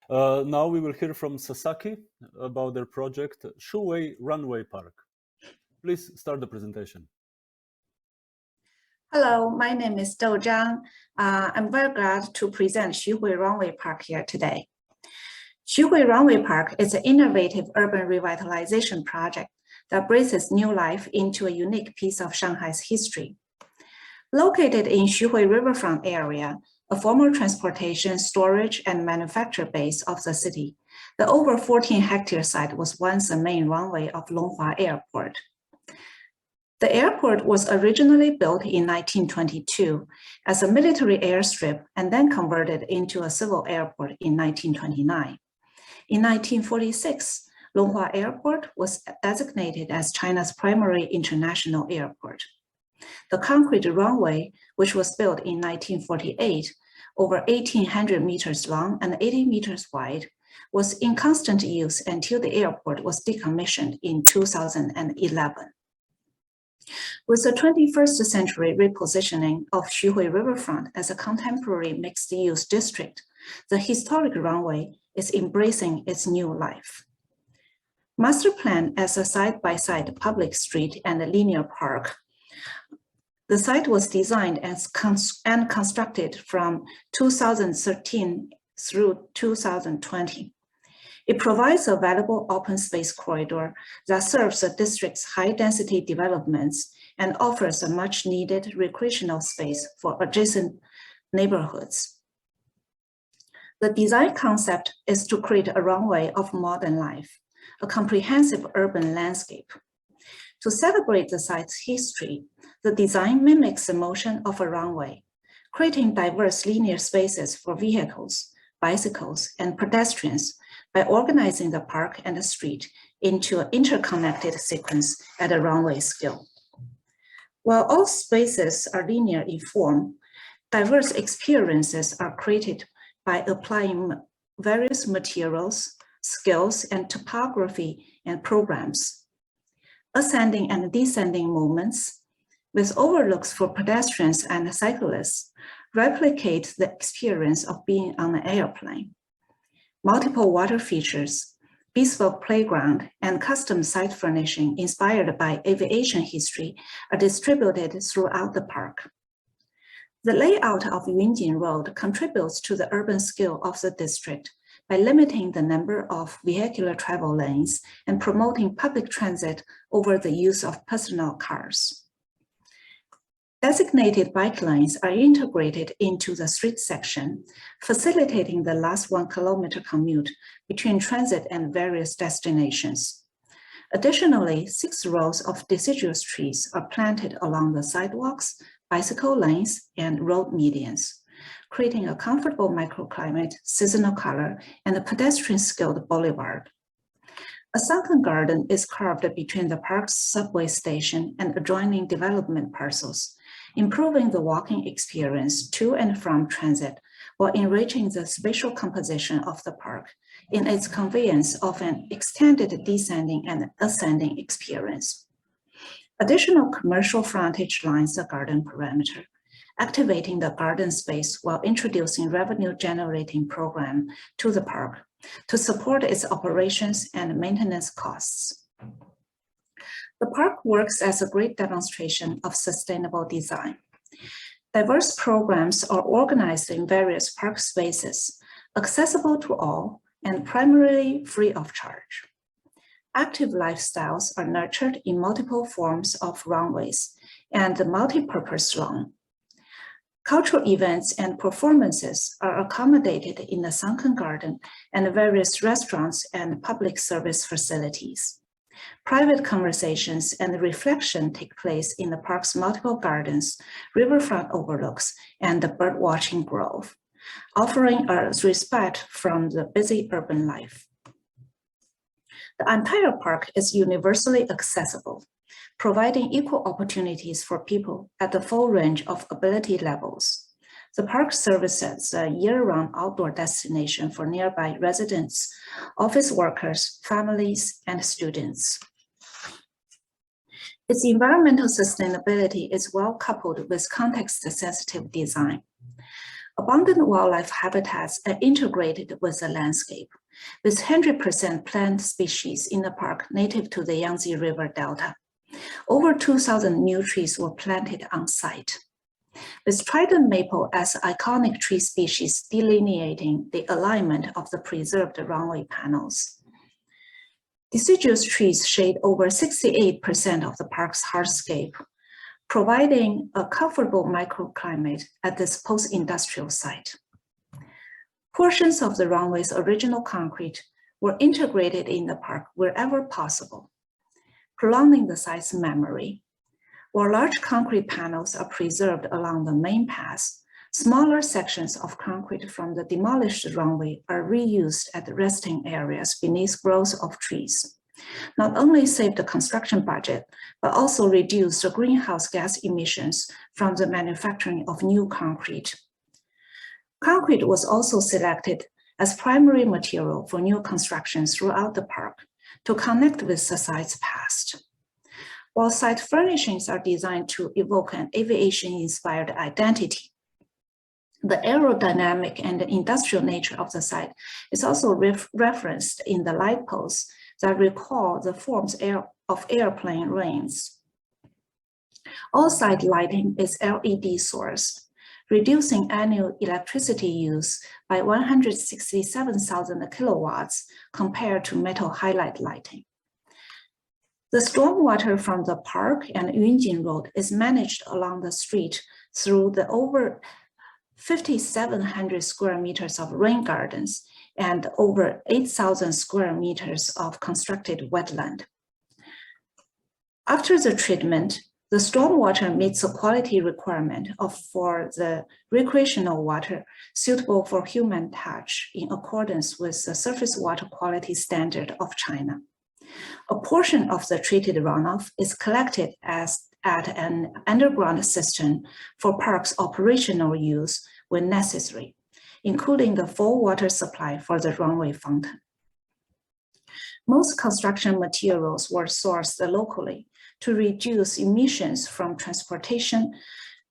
Now we will hear from Sasaki about their project Xuhui Runway Park. Please start the presentation. Hello, my name is Dou Zhang. I'm very glad to present Xuhui Runway Park here today. Xuhui Runway Park is an innovative urban revitalization project that breathes new life into a unique piece of Shanghai's history. Located in Xuhui riverfront area, a former transportation, storage, and manufacture base of the city, the over 14-hectare site was once the main runway of Longhua Airport. The airport was originally built in 1922 as a military airstrip and then converted into a civil airport in 1929. In 1946, Longhua Airport was designated as China's primary international airport. The concrete runway, which was built in 1948, over 1,800 meters long and 80 meters wide, was in constant use until the airport was decommissioned in 2011. With the 21st century repositioning of Xuhui Riverfront as a contemporary mixed-use district, the historic runway is embracing its new life. Master planned as a side-by-side public street and a linear park, the site was designed and constructed from 2013 through 2020. It provides a valuable open space corridor that serves the district's high-density developments and offers a much-needed recreational space for adjacent neighborhoods. The design concept is to create a runway of modern life, a comprehensive urban landscape. To celebrate the site's history, the design mimics the motion of a runway, creating diverse linear spaces for vehicles, bicycles, and pedestrians by organizing the park and the street into an interconnected sequence at a runway scale. While all spaces are linear in form, diverse experiences are created by applying various materials, skills, and topography and programs. Ascending and descending movements with overlooks for pedestrians and cyclists replicate the experience of being on an airplane. Multiple water features, bespoke playground, and custom site furnishing inspired by aviation history are distributed throughout the park. The layout of Yunjin Road contributes to the urban scale of the district by limiting the number of vehicular travel lanes and promoting public transit over the use of personal cars. Designated bike lanes are integrated into the street section, facilitating the last 1 kilometer commute between transit and various destinations. Additionally, 6 rows of deciduous trees are planted along the sidewalks, bicycle lanes, and road medians, creating a comfortable microclimate, seasonal color, and a pedestrian-skilled boulevard. A sunken garden is carved between the park's subway station and adjoining development parcels, improving the walking experience to and from transit while enriching the spatial composition of the park in its conveyance of an extended descending and ascending experience. Additional commercial frontage lines the garden perimeter, activating the garden space while introducing revenue-generating program to the park to support its operations and maintenance costs. The park works as a great demonstration of sustainable design. Diverse programs are organized in various park spaces, accessible to all and primarily free of charge. Active lifestyles are nurtured in multiple forms of runways and the multi-purpose lawn. Cultural events and performances are accommodated in the sunken garden and various restaurants and public service facilities. Private conversations and reflection take place in the park's multiple gardens, riverfront overlooks, and the birdwatching grove, offering us respite from the busy urban life. The entire park is universally accessible, providing equal opportunities for people at the full range of ability levels. The park serves as a year-round outdoor destination for nearby residents, office workers, families, and students. Its environmental sustainability is well coupled with context-sensitive design. Abundant wildlife habitats are integrated with the landscape, with 100% plant species in the park native to the Yangtze River Delta. Over 2,000 new trees were planted on site, with trident maple as iconic tree species delineating the alignment of the preserved runway panels. Deciduous trees shade over 68% of the park's hardscape, providing a comfortable microclimate at this post-industrial site. Portions of the runway's original concrete were integrated in the park wherever possible, prolonging the site's memory. While large concrete panels are preserved along the main path, smaller sections of concrete from the demolished runway are reused at the resting areas beneath growth of trees. Not only save the construction budget, but also reduce the greenhouse gas emissions from the manufacturing of new concrete. Concrete was also selected as primary material for new constructions throughout the park to connect with the site's past. While site furnishings are designed to evoke an aviation-inspired identity, the aerodynamic and industrial nature of the site is also referenced in the light posts that recall the forms of airplane wings. All site lighting is LED sourced, reducing annual electricity use by 167,000 kilowatts compared to metal halide lighting. The stormwater from the park and Yunjin Road is managed along the street through the over 5,700 square meters of rain gardens and over 8,000 square meters of constructed wetland. After the treatment, the stormwater meets the quality requirement for the recreational water suitable for human touch in accordance with the surface water quality standard of China. A portion of the treated runoff is collected at an underground system for park's operational use when necessary, including the full water supply for the runway fountain. Most construction materials were sourced locally to reduce emissions from transportation,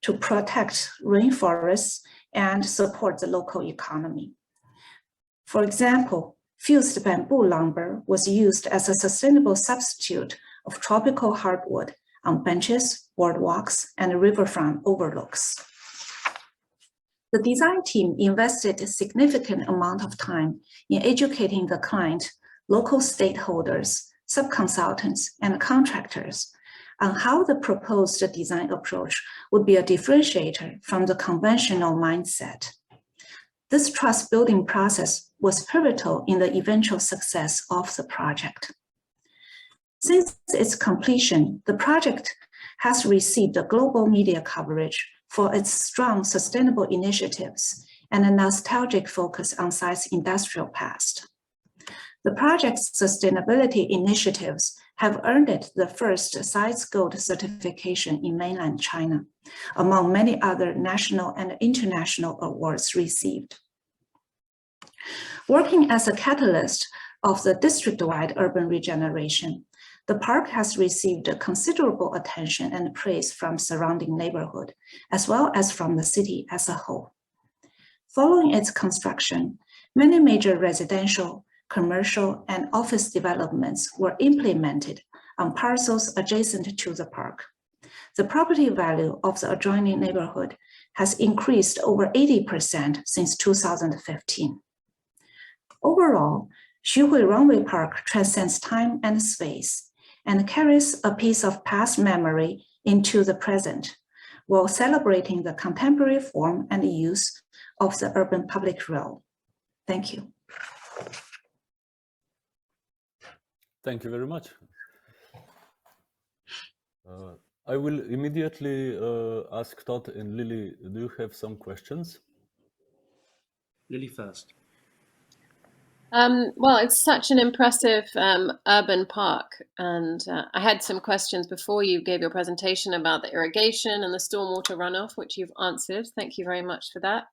to protect rainforests, and support the local economy. For example, fused bamboo lumber was used as a sustainable substitute of tropical hardwood on benches, boardwalks, and riverfront overlooks. The design team invested a significant amount of time in educating the client, local stakeholders, subconsultants, and contractors on how the proposed design approach would be a differentiator from the conventional mindset. This trust-building process was pivotal in the eventual success of the project. Since its completion, the project has received a global media coverage for its strong sustainable initiatives and a nostalgic focus on site's industrial past. The project's sustainability initiatives have earned it the first Sites Gold certification in mainland China, among many other national and international awards received. Working as a catalyst of the district-wide urban regeneration, the park has received considerable attention and praise from surrounding neighborhood, as well as from the city as a whole. Following its construction, many major residential, commercial, and office developments were implemented on parcels adjacent to the park. The property value of the adjoining neighborhood has increased over 80% since 2015. Overall, Xuhui Runway Park transcends time and space and carries a piece of past memory into the present, while celebrating the contemporary form and use of the urban public realm. Thank you. Thank you very much. I will immediately ask Todd and Lily, do you have some questions? Lily first. Well, it's such an impressive urban park, and I had some questions before you gave your presentation about the irrigation and the stormwater runoff, which you've answered. Thank you very much for that.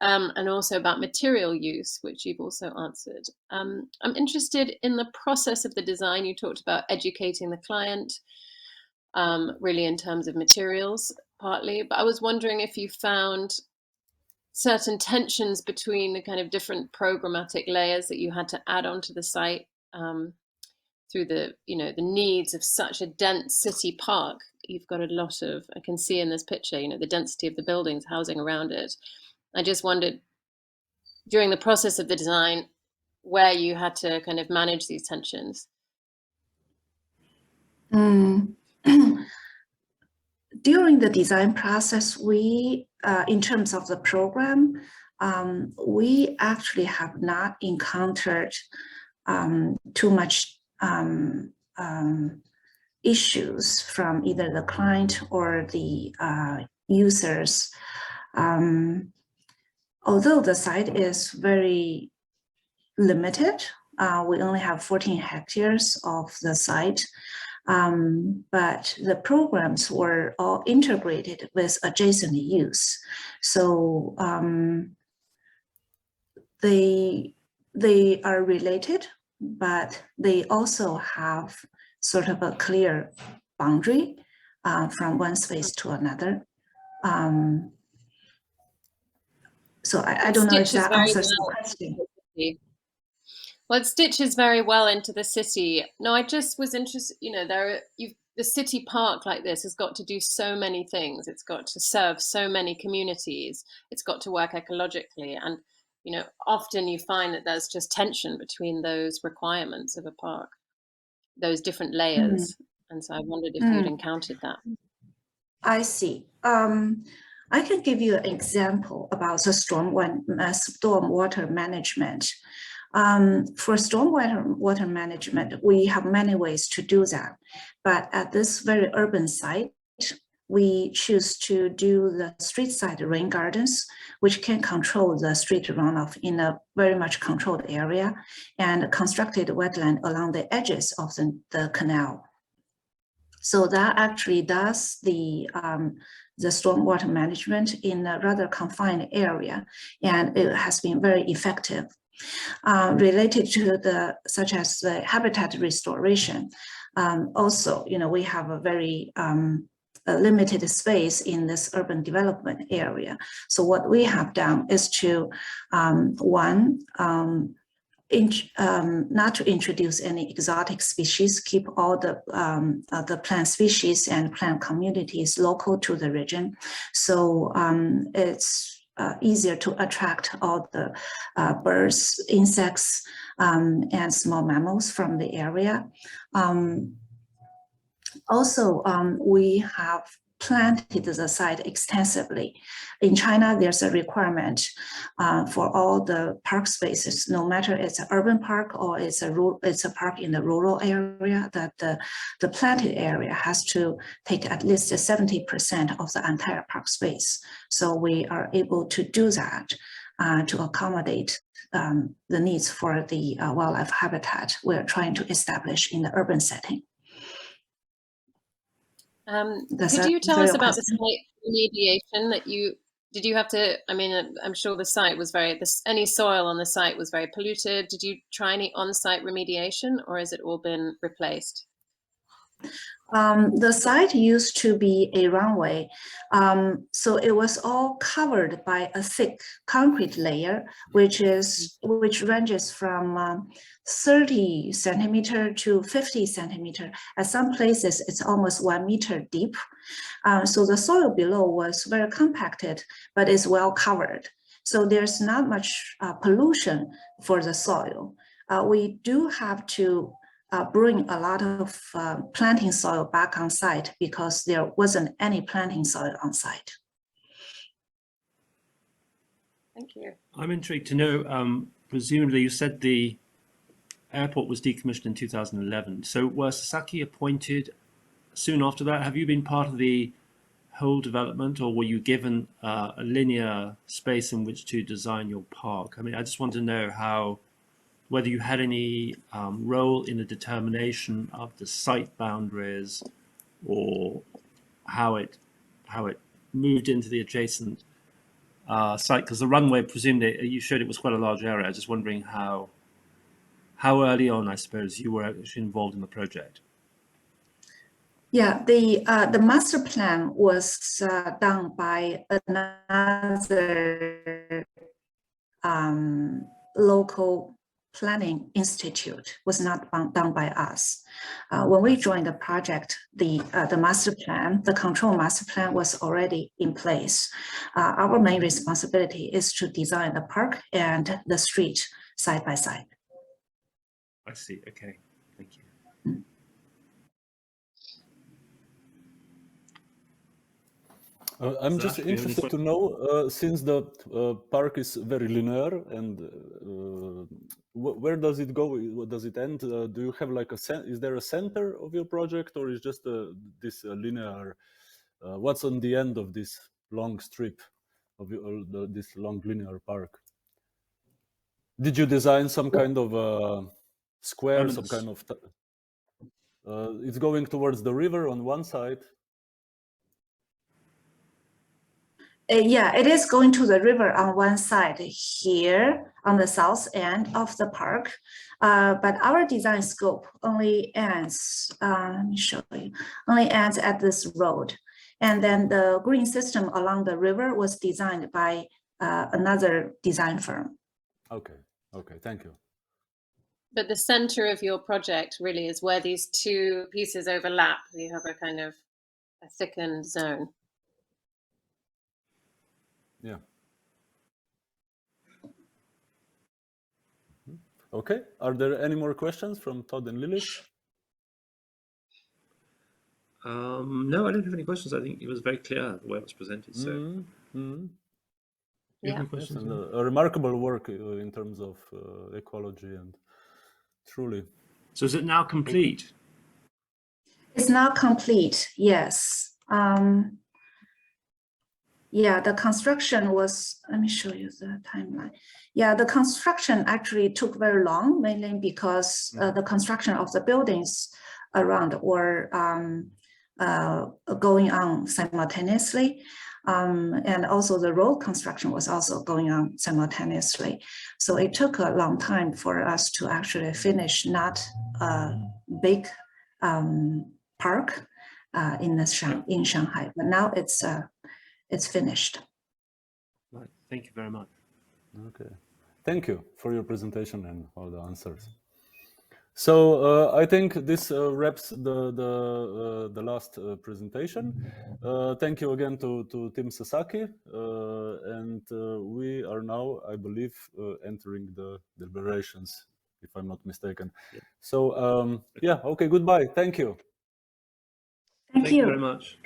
And also about material use, which you've also answered. I'm interested in the process of the design. You talked about educating the client, really in terms of materials partly, but I was wondering if you found certain tensions between the kind of different programmatic layers that you had to add onto the site through the needs of such a dense city park. You've got a lot of, I can see in this picture, the density of the buildings housing around it. I just wondered during the process of the design where you had to kind of manage these tensions. During the design process, we, in terms of the program, we actually have not encountered too much issues from either the client or the users. Although the site is very limited, we only have 14 hectares of the site. But the programs were all integrated with adjacent use. So they are related, but they also have sort of a clear boundary from one space to another. So I don't know if that answers the question. Well, it stitches very well into the city. No, I just was interested, the city park like this has got to do so many things. It's got to serve so many communities. It's got to work ecologically. And, often you find that there's just tension between those requirements of a park, those different layers. And so I wondered if you'd encountered that. I see. I can give you an example about the stormwater management. For stormwater management, we have many ways to do that. But at this very urban site, we choose to do the street side rain gardens, which can control the street runoff in a very much controlled area, and constructed wetland along the edges of the canal. So that actually does the stormwater management in a rather confined area, and it has been very effective. Related to such as the habitat restoration, also, we have a very limited space in this urban development area. So what we have done is to not to introduce any exotic species, keep all the plant species and plant communities local to the region. So it's easier to attract all the birds, insects, and small mammals from the area. Also, we have planted the site extensively. In China, there's a requirement for all the park spaces, no matter it's an urban park or it's a park in the rural area, that the planted area has to take at least 70% of the entire park space. So we are able to do that to accommodate the needs for the wildlife habitat we're trying to establish in the urban setting. Could you tell us about the site remediation that did you have to, I'm sure the site was any soil on the site was very polluted. Did you try any on-site remediation, or has it all been replaced? The site used to be a runway, so it was all covered by a thick concrete layer, which ranges from 30 centimeter to 50 centimeter. At some places, it's almost 1 meter deep. So the soil below was very compacted, but is well covered. So there's not much pollution for the soil. We do have to bring a lot of planting soil back on site because there wasn't any planting soil on site. Thank you. I'm intrigued to know, presumably you said the airport was decommissioned in 2011. So was Sasaki appointed soon after that? Have you been part of the whole development, or were you given a linear space in which to design your park? I just want to know whether you had any role in the determination of the site boundaries, or how it moved into the adjacent site, because the runway, presumably, you showed it was quite a large area. Just wondering how early on, I suppose, you were actually involved in the project. Yeah, the master plan was done by another local planning institute, was not done by us. When we joined the project, the master plan, the control master plan was already in place. Our main responsibility is to design the park and the street side by side. I see. Okay. Thank you. I'm Zach, just do you have any interested to know, since the park is very linear, and where does it go? What does it end? Do you have like is there a center of your project, or is just this linear? What's on the end of this long strip of this long linear park? Did you design some kind of square, some kind of? It's going towards the river on one side. Yeah, it is going to the river on one side here on the south end of the park, but our design scope only ends, let me show you, only ends at this road. And then the green system along the river was designed by another design firm. Okay, okay, thank you. But the center of your project really is where these two pieces overlap. You have a kind of a thickened zone. Yeah. Okay. Are there any more questions from Todd and Lilith? No, I don't have any questions. I think it was very clear the way it was presented. So, do you have any questions? Yes, and a remarkable work in terms of ecology, and truly. So, is it now complete? It's now complete, yes. Yeah, the construction was, let me show you the timeline. Yeah, the construction actually took very long, mainly because the construction of the buildings around were going on simultaneously. And also the road construction was also going on simultaneously. So it took a long time for us to actually finish not a big park in Shanghai, but now it's finished. Right. Thank you very much. Okay. Thank you for your presentation and all the answers. So I think this wraps the last presentation. Thank you again to Team Sasaki, and we are now, I believe, entering the deliberations, if I'm not mistaken. Yeah. So yeah, okay, goodbye. Thank you. Thank you very much.